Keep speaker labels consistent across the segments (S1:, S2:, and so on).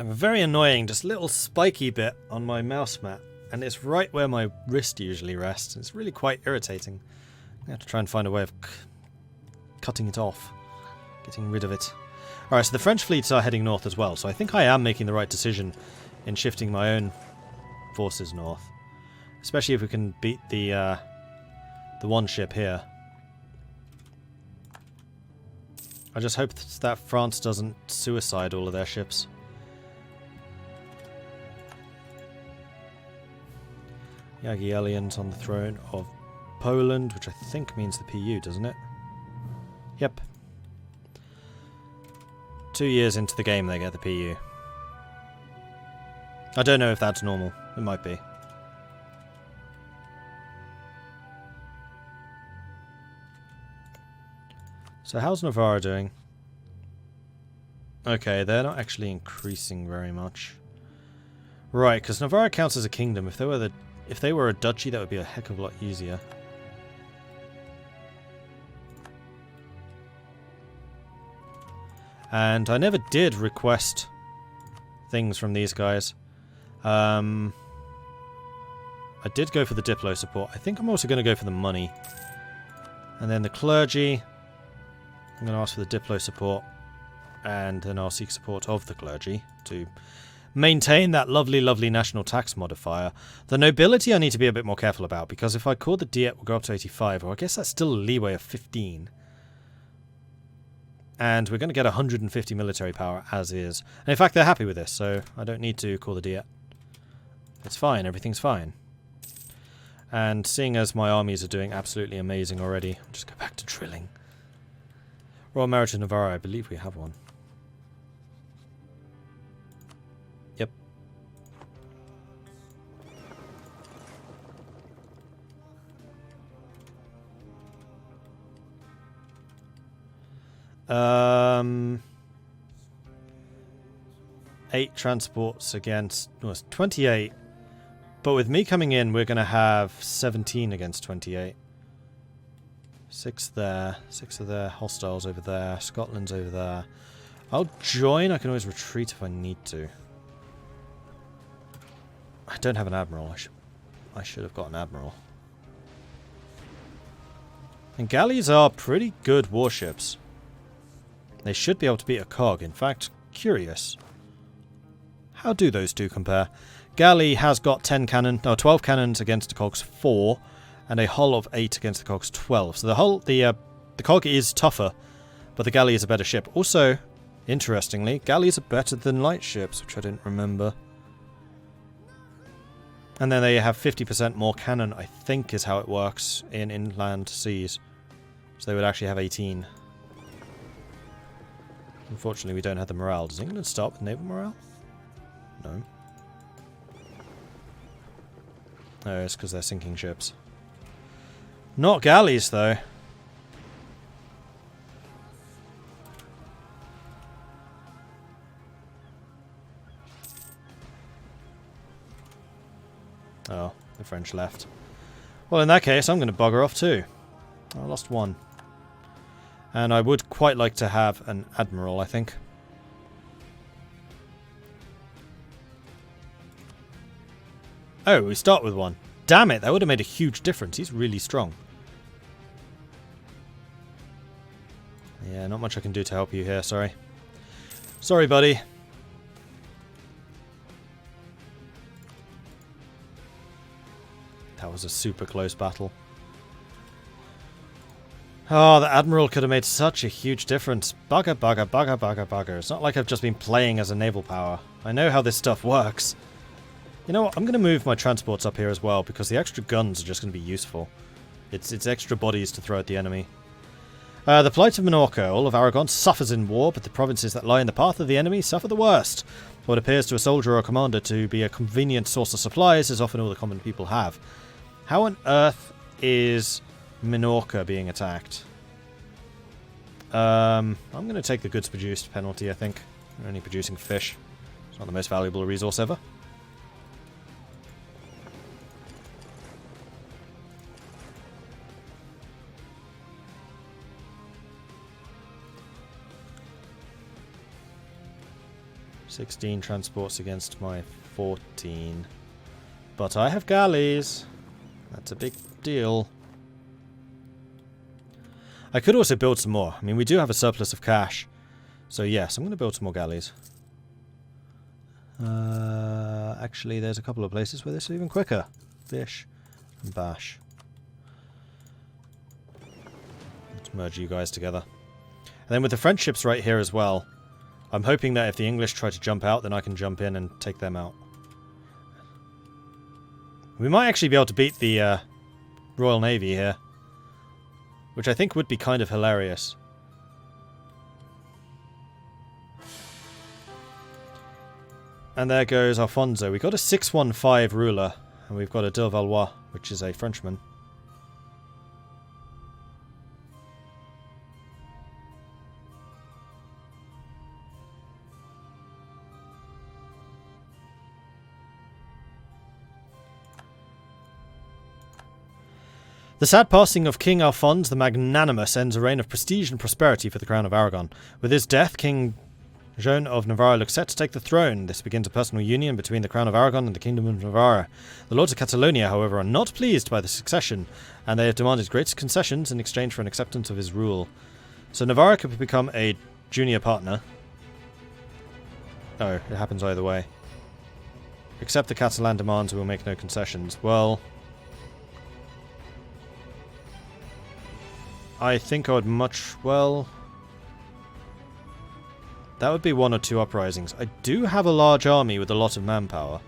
S1: I have a very annoying, just little spiky bit on my mouse mat, and it's right where my wrist usually rests. It's really quite irritating. I have to try and find a way of cutting it off, getting rid of it. Alright, so the French fleets are heading north as well, so I think I am making the right decision in shifting my own forces north. Especially if we can beat the one ship here. I just hope that France doesn't suicide all of their ships. Jagiellon's on the throne of Poland, which I think means the PU, doesn't it? Yep. 2 years into the game they get the PU. I don't know if that's normal. It might be. So how's Navarra doing? Okay, they're not actually increasing very much. Right, because Navarra counts as a kingdom. If they were a duchy, that would be a heck of a lot easier. And I never did request things from these guys. I did go for the Diplo support. I think I'm also going to go for the money. And then the clergy. I'm going to ask for the Diplo support. And then I'll seek support of the clergy to maintain that lovely, lovely national tax modifier. The nobility I need to be a bit more careful about, because if I call the Diet, we'll go up to 85. Well, I guess that's still a leeway of 15. And we're going to get 150 military power as is. And in fact, they're happy with this, so I don't need to call the Diet. It's fine, everything's fine. And seeing as my armies are doing absolutely amazing already, I'll just go back to drilling. Royal Marriage of Navarra, I believe we have one. Yep. Eight transports against... No, it's 28. But with me coming in, we're going to have 17 against 28. 6 there. 6 of their hostiles over there. Scotland's over there. I'll join. I can always retreat if I need to. I don't have an admiral. I should have got an admiral. And galleys are pretty good warships. They should be able to beat a cog. In fact, curious. How do those two compare? Galley has got 12 cannons against the cog's 4, and a hull of 8 against the cog's 12. So the cog is tougher, but the galley is a better ship. Also, interestingly, galleys are better than light ships, which I didn't remember. And then they have 50% more cannon, I think is how it works in inland seas. So they would actually have 18. Unfortunately, we don't have the morale. Does England start with naval morale? No. No, it's because they're sinking ships. Not galleys, though. Oh, the French left. Well, in that case, I'm going to bugger off too. I lost one. And I would quite like to have an admiral, I think. Oh, we start with one. Damn it, that would have made a huge difference. He's really strong. Yeah, not much I can do to help you here, sorry. Sorry, buddy. That was a super close battle. Oh, the Admiral could have made such a huge difference. Bugger, bugger, bugger, bugger, bugger. It's not like I've just been playing as a naval power. I know how this stuff works. You know what? I'm going to move my transports up here as well, because the extra guns are just going to be useful. It's extra bodies to throw at the enemy. The plight of Minorca. All of Aragon suffers in war, but the provinces that lie in the path of the enemy suffer the worst. What appears to a soldier or a commander to be a convenient source of supplies is often all the common people have. How on earth is Minorca being attacked? I'm going to take the goods produced penalty, I think. We're only producing fish. It's not the most valuable resource ever. 16 transports against my 14. But I have galleys. That's a big deal. I could also build some more. I mean, we do have a surplus of cash. So yes, I'm going to build some more galleys. Actually, there's a couple of places where this is even quicker. Bish and Bash. Let's merge you guys together. And then with the French ships right here as well, I'm hoping that if the English try to jump out, then I can jump in and take them out. We might actually be able to beat the Royal Navy here, which I think would be kind of hilarious. And there goes Alfonso. We got a 615 ruler, and we've got a de Valois, which is a Frenchman. The sad passing of King Alphonse the Magnanimous ends a reign of prestige and prosperity for the crown of Aragon. With his death, King Joan of Navarre looks set to take the throne. This begins a personal union between the crown of Aragon and the kingdom of Navarre. The lords of Catalonia, however, are not pleased by the succession, and they have demanded great concessions in exchange for an acceptance of his rule. So Navarre could become a junior partner. Oh, it happens either way. Accept the Catalan demands, we will make no concessions. Well, I think I would well, that would be 1 or 2 uprisings. I do have a large army with a lot of manpower.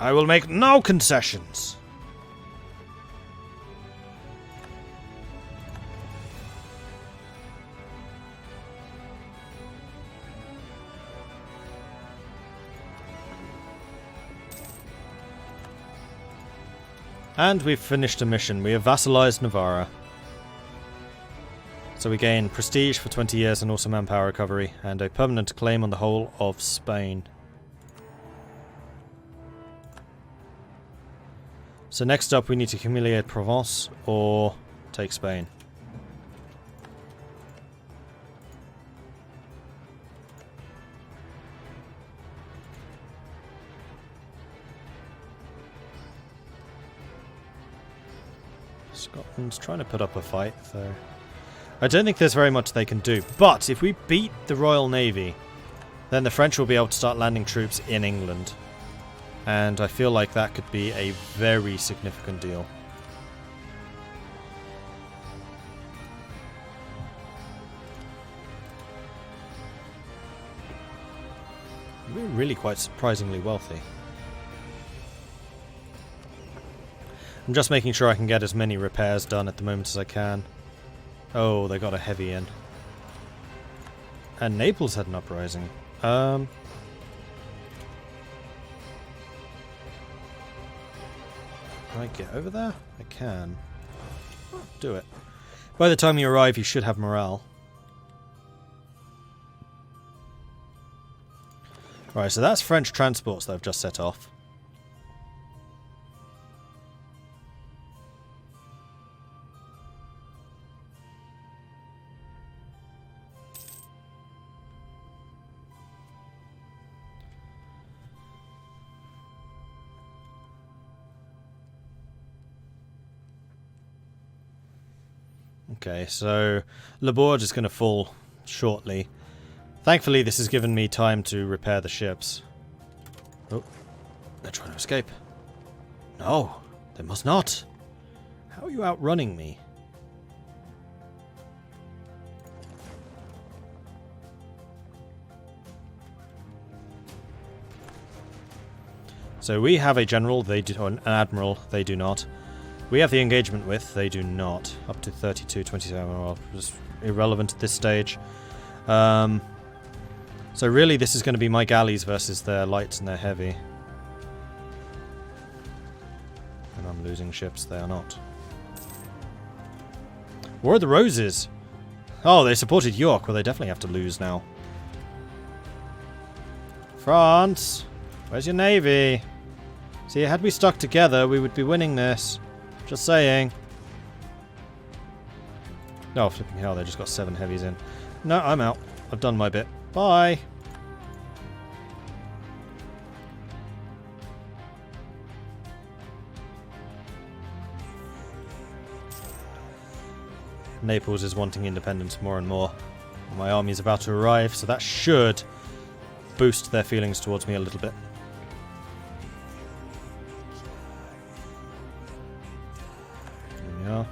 S1: I will make no concessions. And we've finished a mission. We have vassalized Navarra. So we gain prestige for 20 years and also manpower recovery, and a permanent claim on the whole of Spain. So next up we need to humiliate Provence or take Spain. Scotland's trying to put up a fight, though. I don't think there's very much they can do. But if we beat the Royal Navy, then the French will be able to start landing troops in England. And I feel like that could be a very significant deal. We're really quite surprisingly wealthy. I'm just making sure I can get as many repairs done at the moment as I can. Oh, they got a heavy in. And Naples had an uprising. Can I get over there? I can. Do it. By the time you arrive, you should have morale. Right, so that's French transports that I've just set off. Okay, so Le Bourge is going to fall shortly. Thankfully, this has given me time to repair the ships. Oh, they're trying to escape. No, they must not. How are you outrunning me? So we have a general, they do, or an admiral, they do not. We have the engagement with, they do not. Up to 32, 27, well, just irrelevant at this stage. So really this is going to be my galleys versus their lights and their heavy. And I'm losing ships, they are not. War of the Roses! Oh, they supported York, well they definitely have to lose now. France! Where's your navy? See, had we stuck together, we would be winning this. Just saying. Oh, flipping hell, they just got 7 heavies in. No, I'm out. I've done my bit. Bye! Naples is wanting independence more and more. My army is about to arrive, so that should boost their feelings towards me a little bit. There we are.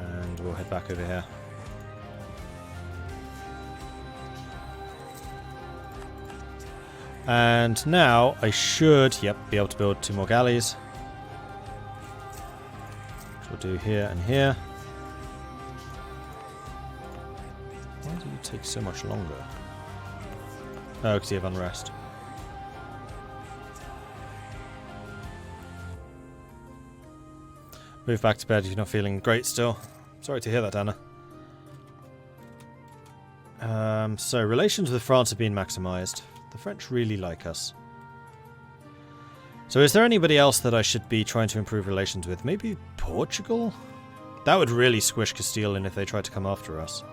S1: And we'll head back over here. And now I should, yep, be able to build 2 more galleys. Which we'll do here and here. Why do you take so much longer? Oh, because you have unrest. Move back to bed if you're not feeling great still. Sorry to hear that, Anna. So, relations with France have been maximised. The French really like us. So is there anybody else that I should be trying to improve relations with? Maybe Portugal? That would really squish Castile in if they tried to come after us.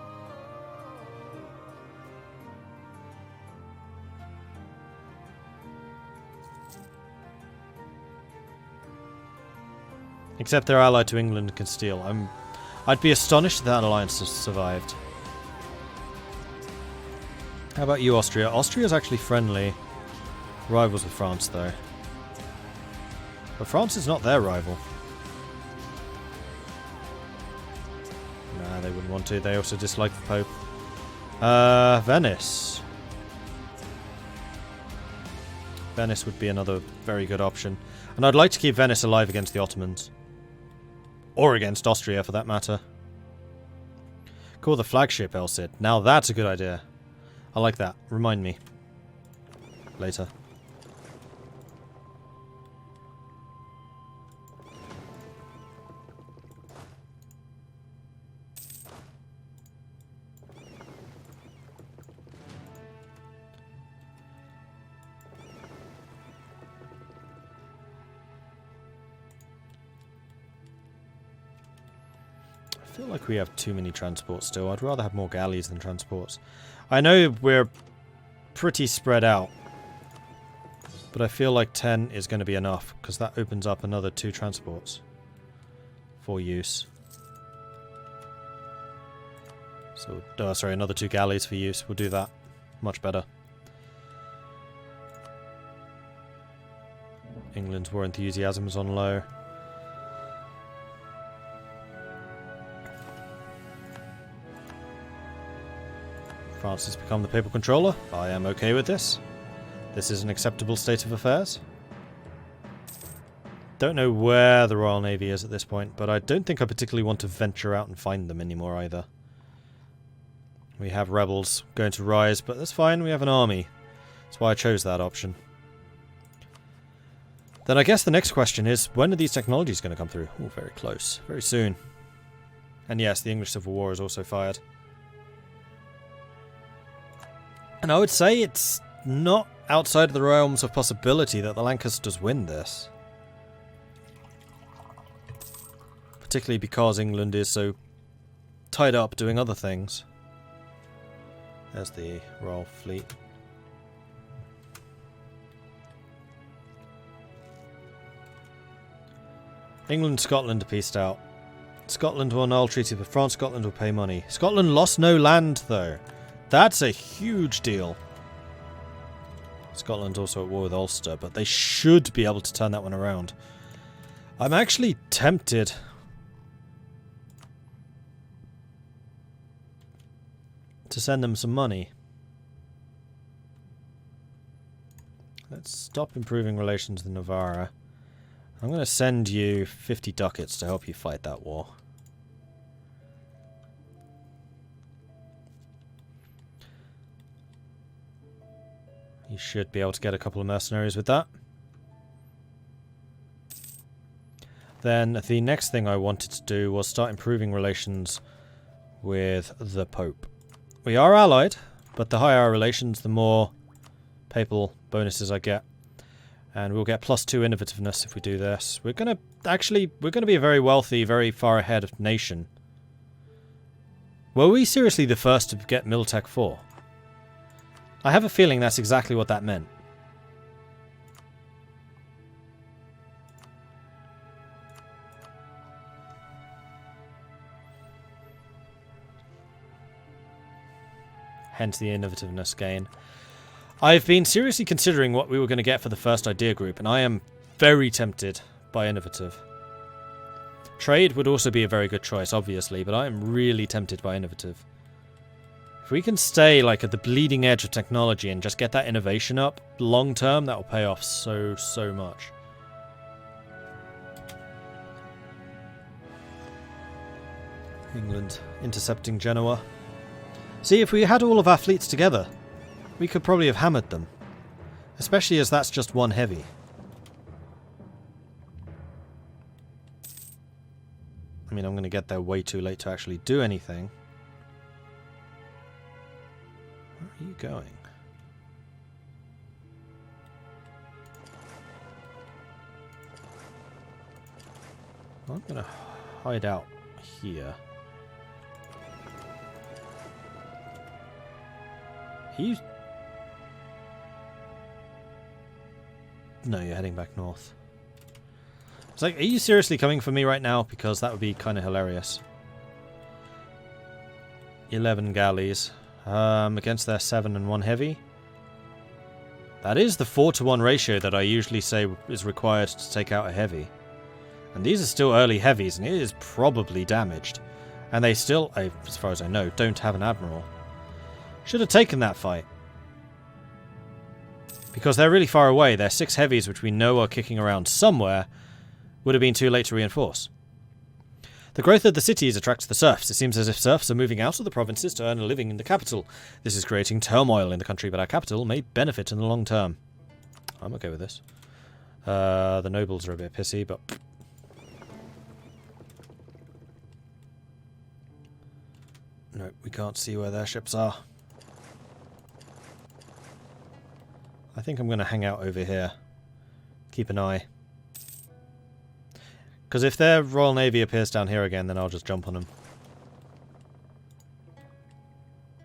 S1: Except they're allied to England and Castile. I'd be astonished if that alliance has survived. How about you, Austria? Austria's actually friendly. Rivals with France, though. But France is not their rival. Nah, they wouldn't want to. They also dislike the Pope. Venice. Venice would be another very good option. And I'd like to keep Venice alive against the Ottomans. Or against Austria, for that matter. Call the flagship, El Cid. Now that's a good idea. I like that. Remind me. Later. I feel like we have too many transports still. I'd rather have more galleys than transports. I know we're pretty spread out, but I feel like 10 is going to be enough, because that opens up another 2 transports for use. So, sorry, another 2 galleys for use. We'll do that. Much better. England's war enthusiasm is on low. France has become the papal controller. I am okay with this. This is an acceptable state of affairs. Don't know where the Royal Navy is at this point, but I don't think I particularly want to venture out and find them anymore either. We have rebels going to rise, but that's fine, we have an army. That's why I chose that option. Then I guess the next question is, when are these technologies going to come through? Oh, very close. Very soon. And yes, the English Civil War is also fired. And I would say it's not outside of the realms of possibility that the Lancasters win this. Particularly because England is so tied up doing other things. There's the Royal Fleet. England and Scotland are pieced out. Scotland will annul treaty with France. Scotland will pay money. Scotland lost no land, though. That's a huge deal. Scotland's also at war with Ulster, but they should be able to turn that one around. I'm actually tempted to send them some money. Let's stop improving relations with Navarra. I'm going to send you 50 ducats to help you fight that war. You should be able to get a couple of mercenaries with that. Then the next thing I wanted to do was start improving relations with the Pope. We are allied, but the higher our relations, the more papal bonuses I get. And we'll get +2 innovativeness if we do this. We're going to be a very wealthy, very far ahead of nation. Were we seriously the first to get Miltech 4? I have a feeling that's exactly what that meant. Hence the innovativeness gain. I've been seriously considering what we were going to get for the first idea group, and I am very tempted by innovative. Trade would also be a very good choice, obviously, but I am really tempted by innovative. If we can stay like at the bleeding edge of technology and just get that innovation up long term, that will pay off so much. England intercepting Genoa. See, if we had all of our fleets together, we could probably have hammered them. Especially as that's just one heavy. I mean, I'm going to get there way too late to actually do anything. Where are you going? I'm going to hide out here. You... No, you're heading back north. It's like, are you seriously coming for me right now? Because that would be kind of hilarious. 11 galleys. Against their 7 and 1 heavy. That is the 4-to-1 ratio that I usually say is required to take out a heavy. And these are still early heavies, and it is probably damaged. And they still, as far as I know, don't have an admiral. Should have taken that fight. Because they're really far away. They're 6 heavies, which we know are kicking around somewhere. Would have been too late to reinforce. The growth of the cities attracts the serfs. It seems as if serfs are moving out of the provinces to earn a living in the capital. This is creating turmoil in the country, but our capital may benefit in the long term. I'm okay with this. The nobles are a bit pissy, but... No, we can't see where their ships are. I think I'm going to hang out over here. Keep an eye. Because if their Royal Navy appears down here again, then I'll just jump on them.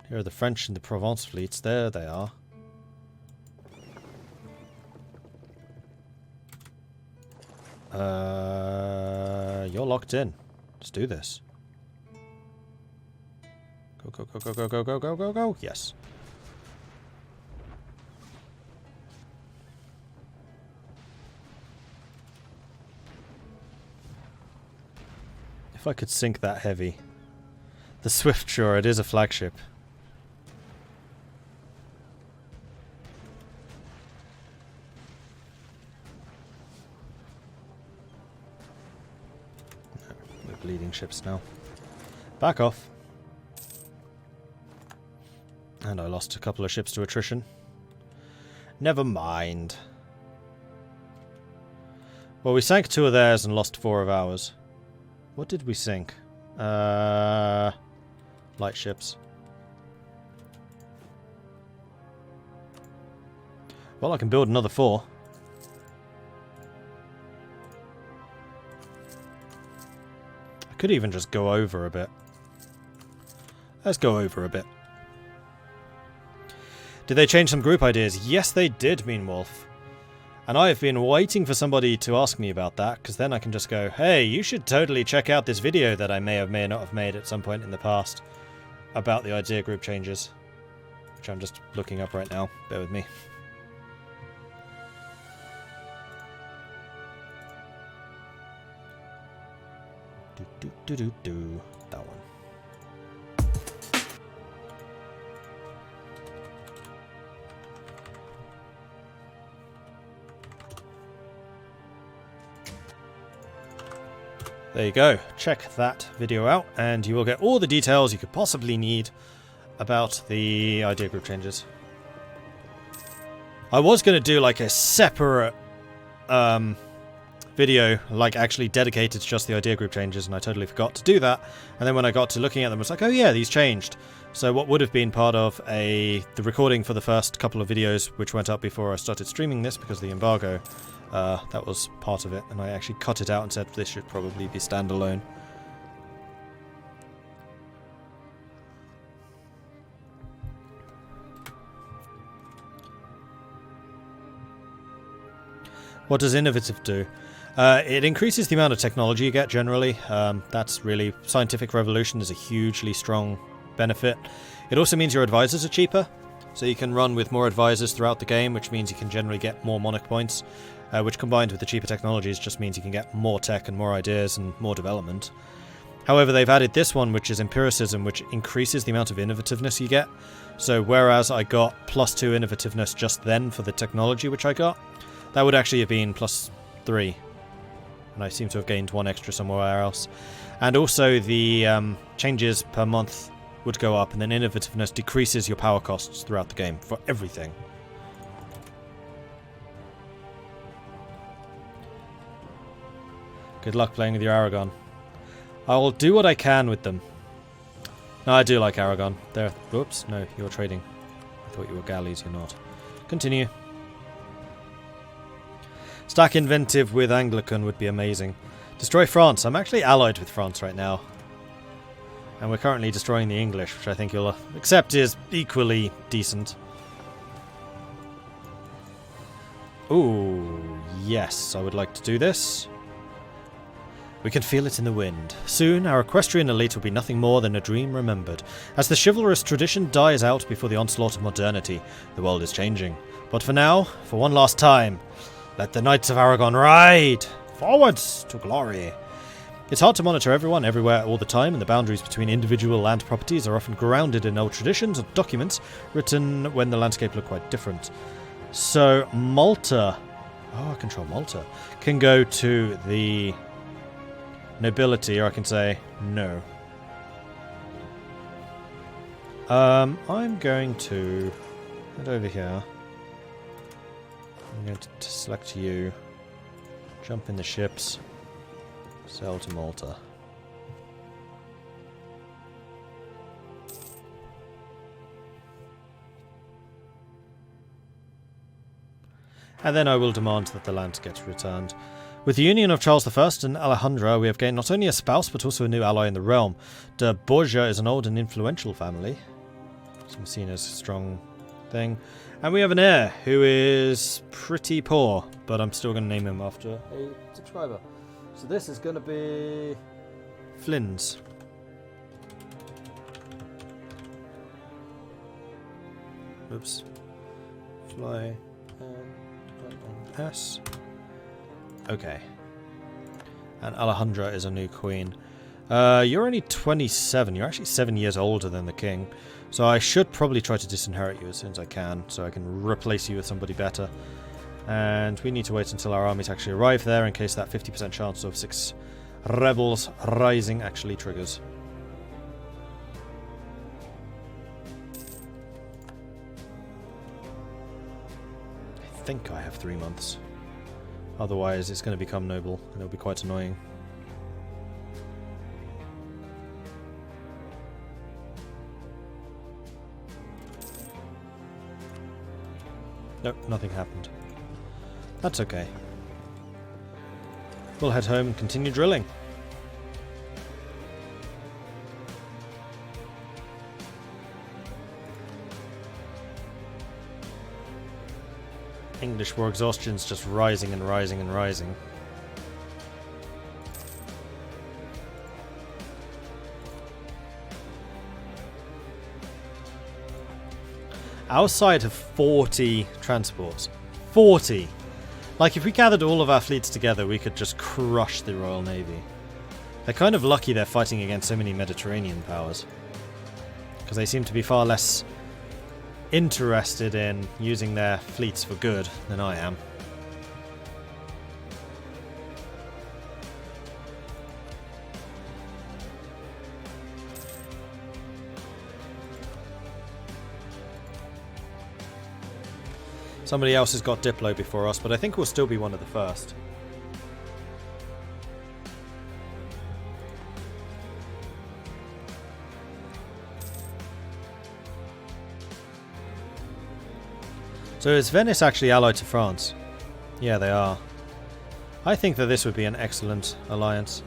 S1: Here are the French and the Provence fleets. There they are. You're locked in. Let's do this. Go, go, go, go, go, go, go, go, go, go. Yes. If I could sink that heavy. The Swift, sure, it is a flagship. No, we're bleeding ships now. Back off. And I lost a couple of ships to attrition. Never mind. Well, we sank 2 of theirs and lost 4 of ours. What did we sink? Light ships. Well, I can build another 4. I could even just go over a bit. Let's go over a bit. Did they change some group ideas? Yes, they did, Mean Wolf. And I have been waiting for somebody to ask me about that, because then I can just go, hey, you should totally check out this video that I may or may not have made at some point in the past about the idea group changes. Which I'm just looking up right now. Bear with me. That one. There you go. Check that video out and you will get all the details you could possibly need about the idea group changes. I was going to do like a separate video, like actually dedicated to just the idea group changes, and I totally forgot to do that. And then when I got to looking at them, I was like, oh yeah, these changed. So what would have been part of the recording for the first couple of videos, which went up before I started streaming this because of the embargo, that was part of it, and I actually cut it out and said this should probably be standalone. What does innovative do? It increases the amount of technology you get generally. That's really... Scientific revolution is a hugely strong benefit. It also means your advisors are cheaper, so you can run with more advisors throughout the game, which means you can generally get more monarch points, which combined with the cheaper technologies just means you can get more tech and more ideas and more development. However, they've added this one, which is empiricism, which increases the amount of innovativeness you get. So whereas I got +2 innovativeness just then for the technology which I got, that would actually have been +3. And I seem to have gained 1 extra somewhere else. And also the changes per month would go up, and then innovativeness decreases your power costs throughout the game for everything. Good luck playing with your Aragon. I'll do what I can with them. No, I do like Aragon. They're... Whoops, no, you're trading. I thought you were galleys, you're not. Continue. Stack inventive with Anglican would be amazing. Destroy France. I'm actually allied with France right now. And we're currently destroying the English, which I think you'll accept is equally decent. Ooh, yes, I would like to do this. We can feel it in the wind. Soon, our equestrian elite will be nothing more than a dream remembered. As the chivalrous tradition dies out before the onslaught of modernity, the world is changing. But for now, for one last time, let the Knights of Aragon ride! Forwards to glory! It's hard to monitor everyone, everywhere, all the time, and the boundaries between individual land properties are often grounded in old traditions or documents written when the landscape looked quite different. So, Malta... Oh, I control Malta. Can go to the... nobility, or I can say no. I'm going to head over here. I'm going to select you, jump in the ships, sail to Malta. And then I will demand that the land gets returned. With the union of Charles I and Alejandra, we have gained not only a spouse, but also a new ally in the realm. De Borgia is an old and influential family, so seen as a strong thing. And we have an heir, who is pretty poor, but I'm still going to name him after a subscriber. So this is going to be... Flynn's. Oops. Fly... S. Okay. And Alejandra is a new queen. You're only 27. You're actually 7 years older than the king. So I should probably try to disinherit you as soon as I can, so I can replace you with somebody better. And we need to wait until our armies actually arrive there in case that 50% chance of 6 rebels rising actually triggers. I think I have 3 months. Otherwise, it's going to become noble, and it'll be quite annoying. Nope, nothing happened. That's okay. We'll head home and continue drilling. English war exhaustion's just rising and rising and rising. Our side have 40 transports. 40! Like, if we gathered all of our fleets together, we could just crush the Royal Navy. They're kind of lucky they're fighting against so many Mediterranean powers, because they seem to be far less interested in using their fleets for good than I am. Somebody else has got Diplo before us, but I think we'll still be one of the first. So is Venice actually allied to France? Yeah, they are. I think that this would be an excellent alliance.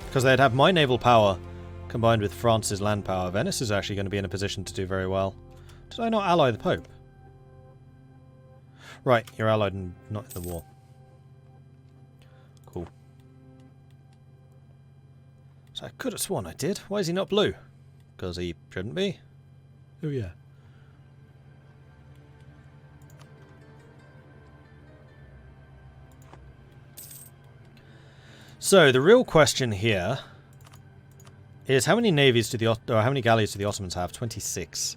S1: Because they'd have my naval power combined with France's land power. Venice is actually going to be in a position to do very well. Did I not ally the Pope? Right, you're allied and not in the war. Cool. So I could have sworn I did. Why is he not blue? Because he shouldn't be. Oh yeah. So the real question here is how many navies do or how many galleys do the Ottomans have? 26.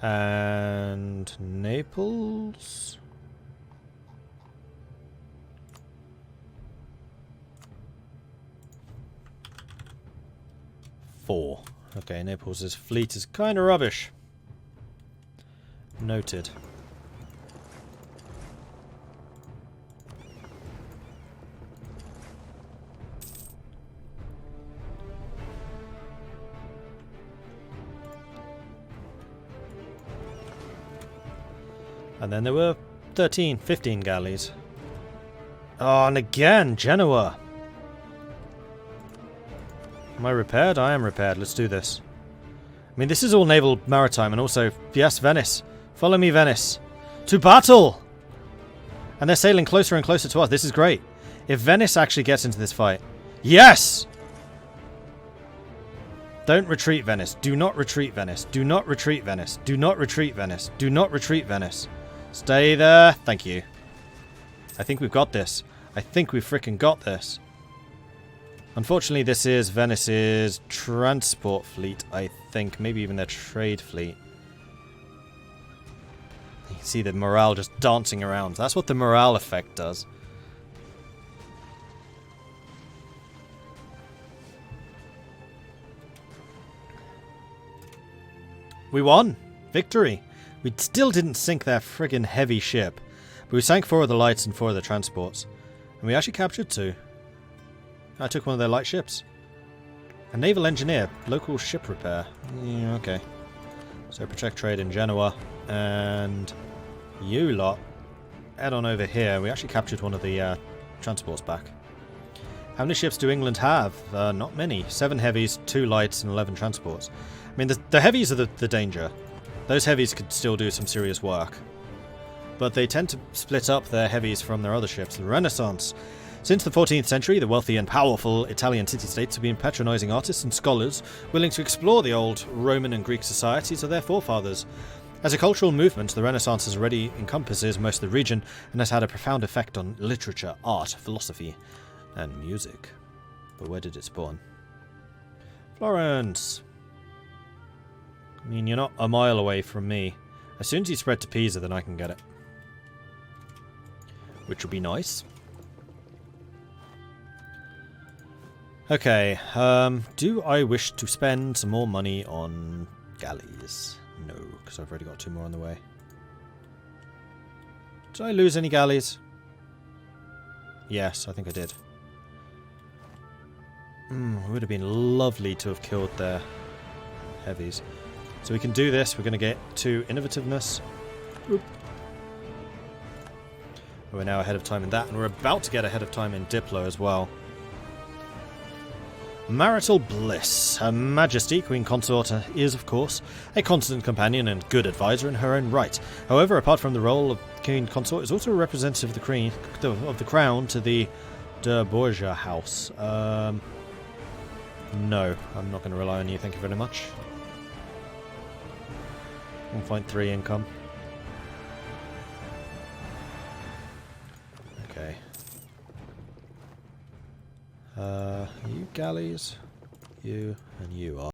S1: And Naples? Four. Okay, Naples' fleet is kind of rubbish. Noted. And then there were 13, 15 galleys. Oh, and again, Genoa. Am I repaired? I am repaired. Let's do this. I mean, this is all naval maritime, and also, yes, Venice. Follow me, Venice. To battle! And they're sailing closer and closer to us. This is great. If Venice actually gets into this fight. Yes! Don't retreat, Venice. Do not retreat, Venice. Do not retreat, Venice. Do not retreat, Venice. Do not retreat, Venice. Stay there. Thank you. I think we've got this. I think we've freaking got this. Unfortunately, this is Venice's transport fleet, I think. Maybe even their trade fleet. You can see the morale just dancing around. That's what the morale effect does. We won! Victory! We still didn't sink their friggin' heavy ship. But we sank 4 of the lights and 4 of the transports. And we actually captured 2. I took one of their light ships. A naval engineer. Local ship repair. Yeah, okay. So protect trade in Genoa. And you lot head on over here. We actually captured one of the transports back. How many ships do England have? Not many. 7 heavies, 2 lights, and 11 transports. I mean, the heavies are the danger. Those heavies could still do some serious work. But they tend to split up their heavies from their other ships. The Renaissance. Since the 14th century, the wealthy and powerful Italian city-states have been patronising artists and scholars willing to explore the old Roman and Greek societies of their forefathers. As a cultural movement, the Renaissance has already encompasses most of the region and has had a profound effect on literature, art, philosophy, and music. But where did it spawn? Florence! I mean, you're not a mile away from me. As soon as you spread to Pisa, then I can get it. Which would be nice. Okay, do I wish to spend some more money on galleys? No, because I've already got 2 more on the way. Did I lose any galleys? Yes, I think I did. It would have been lovely to have killed their heavies. So we can do this. We're going to get to innovativeness. Oop. We're now ahead of time in that, and we're about to get ahead of time in Diplo as well. Marital bliss. Her Majesty, Queen Consort, is, of course, a constant companion and good advisor in her own right. However, apart from the role of Queen Consort, is also a representative of the Crown to the de Borgia house. No, I'm not going to rely on you, thank you very much. 1.3 income. Okay. You galleys, you and you are.